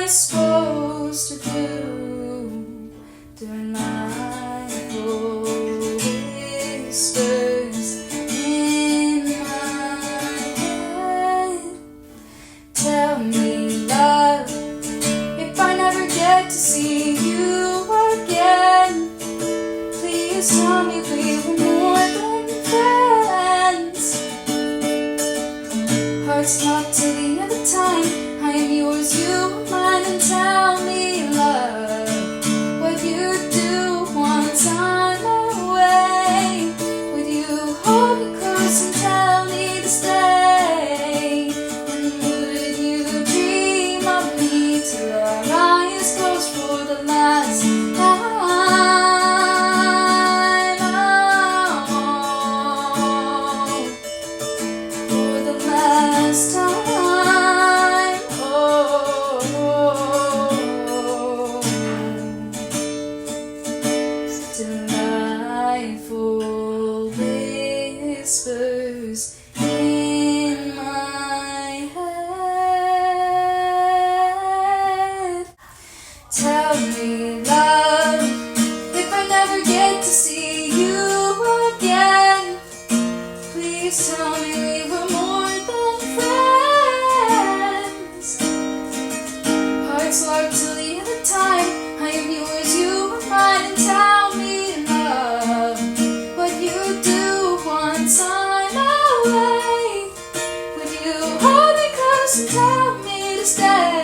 supposed to do during life? Whispers in my head. Tell me, love, if I never get to see you again, please tell me we were more than friends. Hearts locked till the end of time. I am yours, you are mine, and tell me, love, what you do once I'm away. Would you hold me close and tell me to stay? And would you dream of me till our eyes close for the last time? Oh, for the last time. Delightful whispers in my head. Tell me, love, if I never get to see you again, please tell me we were more than friends. Hearts locked till the end of time. I am yours, you are mine, and tell me, love, what you do once I'm away. Would you hold me close and tell me to stay?